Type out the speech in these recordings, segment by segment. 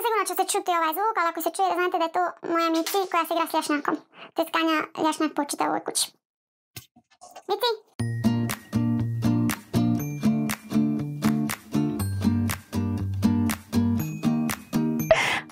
sigurno će se čuti ovaj zvuk, ali ako se čuje da znate da je to moja Mici koja se igra s lješnjakom. Te skanja lješnjak po čitavoj kući. Mici?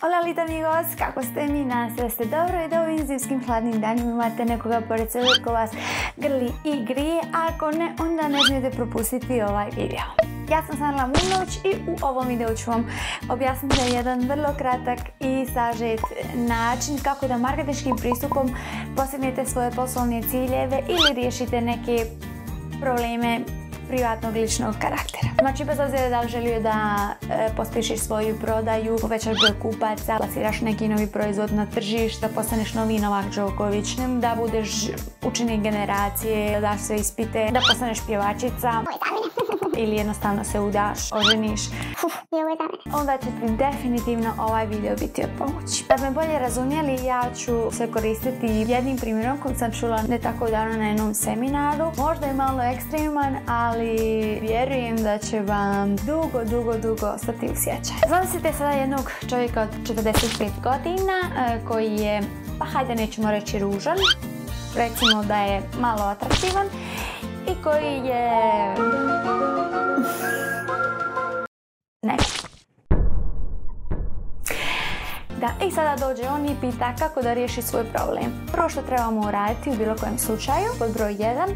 Hola Lita amigos, kako ste mi? Nadam se da ste dobro i da u ovim zimskim hladnim danima imate nekoga pored sebe ko vas grli i grije, a ako ne, onda ne smijete propustiti ovaj video. Ja sam Sanela Munović i u ovom videu ću vam objasniti jedan vrlo kratak i sažet način kako da marketinškim pristupom postignete svoje poslovne ciljeve ili riješite neke probleme privatnog ličnog karaktera. Znači, bez obzira da li želio da pospješiš svoju prodaju, povećaš broj kupaca, plasiraš neki novi proizvod na tržište, da postaneš novi Novak Đoković, da budeš učenik generacije, da daš sve ispite, da postaneš pjevačica ili jednostavno se udaš, oženiš, onda će ti definitivno ovaj video biti od pomoći. Da me bolje razumjeli, ja ću se koristiti jednim primjerom koji sam čula ne tako davno na jednom seminaru. Možda je malo ekstreman, ali vjerujem da će vam dugo ostati u sjećaju. Zamislite sada jednog čovjeka od 45 godina koji je, pa hajde nećemo reći ružan, recimo da je malo atraktivan i koji je... ne. Da, i sada dođe on i pita kako da riješi svoj problem. Prvo što trebamo uraditi u bilo kojem slučaju, pod broj 1,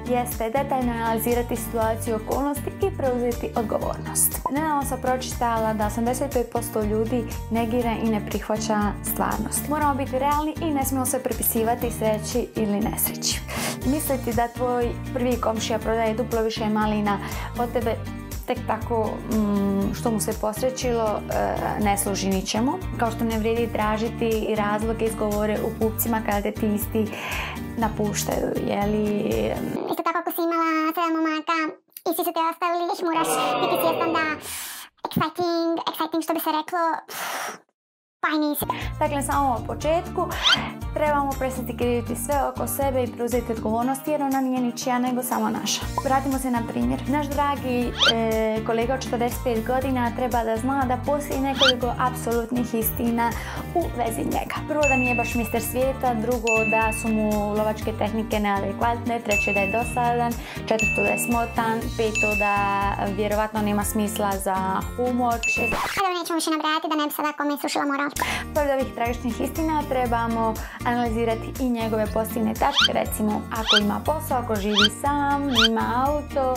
jeste detaljno analizirati situaciju, okolnosti i preuzeti odgovornost. Nedavno sam pročitala da 85% ljudi negira i ne prihvaća stvarnost. Moramo biti realni i ne smijemo se prepisivati sreći ili nesreći. Misliti da tvoj prvi komšija prodaje duplo više malina od tebe tek tako što mu se posrećilo ne služi ničemu. Kao što ne vrijedi tražiti razloge i izgovore u pupcima kada te ti isti napuštaju, jeli... Isto tako ako si imala 7 momaka i svi su te ostavili, moraš biti svjestan da exciting što bi se reklo, pa i nisi. Dakle, samo u početku trebamo prestati kriviti sve oko sebe i preuzeti odgovornost jer ona nije ničija nego samo naša. Vratimo se na primjer. Naš dragi kolega od 45 godina treba da zna da postoji nekoliko apsolutnih istina u vezi njega. Prvo, da nije baš mister svijeta, drugo, da su mu lovačke tehnike neadekvatne, treće, da je dosadan, četvrto, da je smotan, peto, da vjerovatno nema smisla za humor, šesto. Ali nećemo više nabrajati da ne bi sada kome sušila moral. Pored ovih tragičnih istina trebamo analizirati i njegove pozitivne tačke, recimo ako ima posao, ako živi sam, ima auto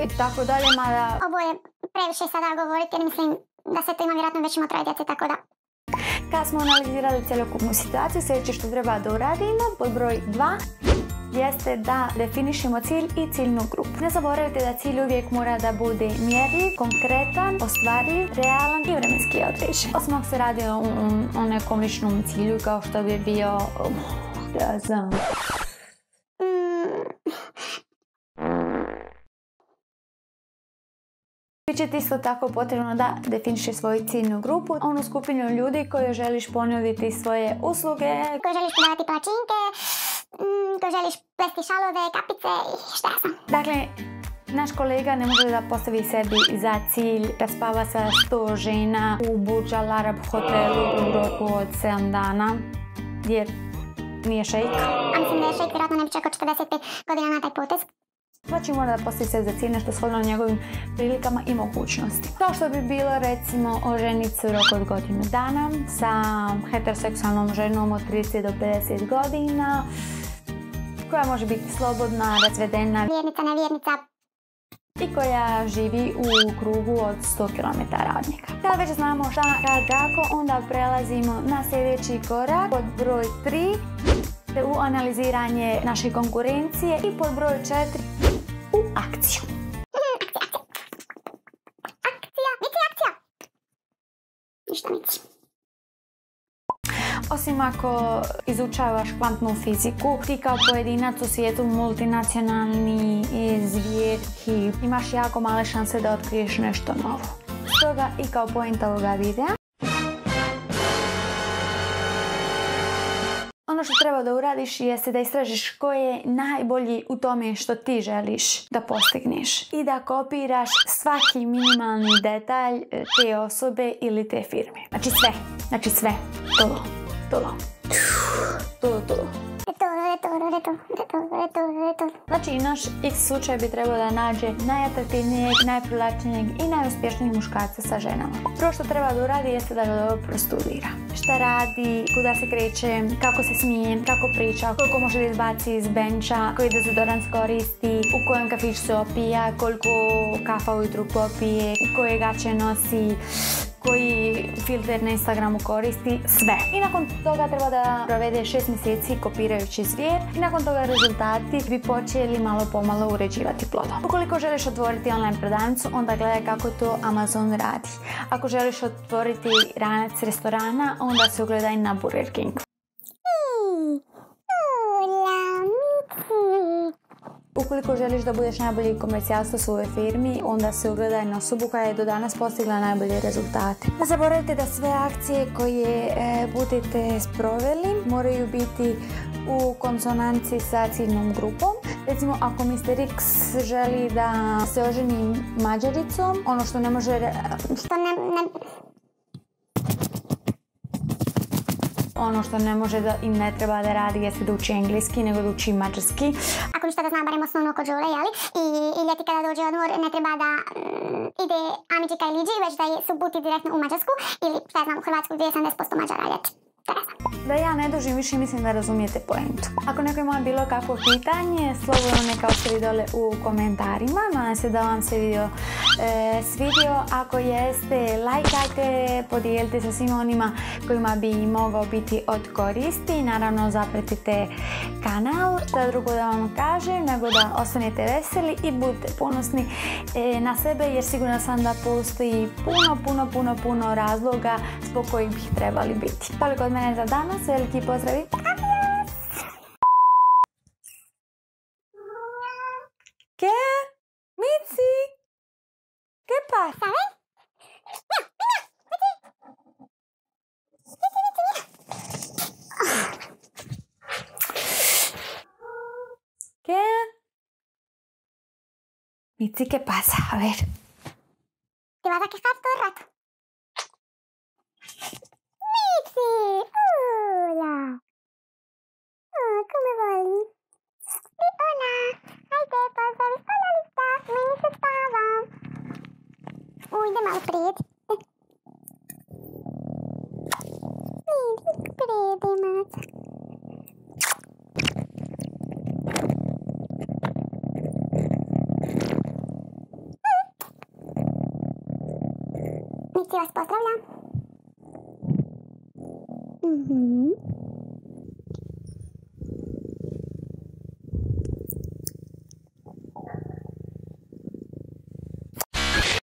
i tako dalje, mada... Ovo je previše sada govoriti jer mislim da sve to ima vjerojatno već ima 3 djece, tako da... Kad smo analizirali cjelokupnu situaciju, sljedeće što treba da uradimo, pod broj 2, jeste da definišemo cilj i ciljnu grupu. Ne zaboravite da cilj uvijek mora da bude mjerljiv, konkretan, ostvarljiv, realan i vremenski određen. Osim ako se radi o nekom ličnom cilju kao što bi bio... da znam... Biće ti isto tako potrebno da definišeš svoju ciljnu grupu, onu skupinu ljudi koju želiš ponuditi svoje usluge, koju želiš prodavati palačinke, koju želiš plesti šalove, kapice i šta sam. Dakle, naš kolega ne može da postavi sebi za cilj da spava sa 100 žena u Burj Al Arab hotelu u roku od 7 dana, jer nije šejk. A mislim da je šejk vjerojatno ne bi čekao 45 godina na taj potez. Znači mora da postavi se za cilj nešto shodno njegovim prilikama i mogućnostima. Kao što bi bilo recimo oženiti se u roku od godinu dana sa heteroseksualnom ženom od 30 do 50 godina koja može biti slobodna, razvedena, vjernica, nevjernica i koja živi u krugu od 100 km od njega. Kada već znamo šta, kad, kako, onda prelazimo na sljedeći korak pod broj 3 u analiziranje naše konkurencije i pod broj 4 u akciju. Akcija! Ništa Mici. Osim ako izučavaš kvantnu fiziku, ti kao pojedinac u svijetu multinacionalni zvijeri imaš jako male šanse da otkriješ nešto novo. Stoga i kao poenta ovoga videa Ono što treba da uradiš jeste da istražiš ko je najbolji u tome što ti želiš da postigneš i da kopiraš svaki minimalni detalj te osobe ili te firme. Znači sve. Todo. Znači, naš X slučaj bi trebao da nađe najatraktivnijeg, najprivlačnijeg i najuspješnijeg muškarca sa ženama. Prvo što treba da uradi jeste da ga dobro prostudira. Šta radi, kuda se kreće, kako se smije, kako priča, koliko može da izbaci iz benča, koji dezodorans koristi, u kojem kafiću se opija, koliko kafa ujutru popije, koje gaće nosi, koji filter na Instagramu koristi, sve. I nakon toga treba da provede 6 mjeseci kopirajući zvijer i nakon toga rezultati bi počeli malo pomalo uređivati plodom. Ukoliko želiš otvoriti online prodavnicu, onda gledaj kako to Amazon radi. Ako želiš otvoriti ranac restorana, onda se ugledaj na Burger King. Ukoliko želiš da budeš najbolji komercijalist u svojoj firmi, onda se ugledaj na osobu koja je do danas postigla najbolje rezultate. Ne zaboravite da sve akcije koje budete sproveli moraju biti u konsonanci sa ciljnom grupom. Recimo, ako Mr. X želi da se oženi Mađaricom, ono što ne može... Ono što ne može da im ne treba da radi jeste da uči engleski, nego da uči mađarski. Ako ništa da zna barem osnovno kod Žule, jeli? I ljeti kada dođe odmor ne treba da ide Amidžika ili Dži, već da se uputi direktno u Mađarsku ili, šta ja znam, u Hrvatsku gdje je 70% Mađara ljeti. Da ja ne dužim više, mislim da razumijete pojentu. Ako neko ima bilo kakvo pitanje, slobodno neka ostavi dole u komentarima. Nadam se da vam se video svidio. Ako jeste, lajkajte, podijelite sa svima onima kojima bi mogao biti od koristi. Naravno, zapratite kanal. Šta drugo da vam kažem, nego da ostanete veseli i budete ponosni na sebe, jer sigurno sam da postoji puno razloga zbog kojih bih trebali biti. Toliko od mene za danas, veliki pozdravi. ¿Qué? Mitzi? ¿Qué pasa? ¿Qué? Mitzi, ¿qué pasa? A ver. ¿Te vas a quejar todo el rato? Mitzi, hola. Oh, ¿cómo vas? Hola. Ay, ¿qué pasa? Hola, Lita. Me necesitaba. Uy, de mal Fred. Fred, de más. Mitzi vas pozdravljam.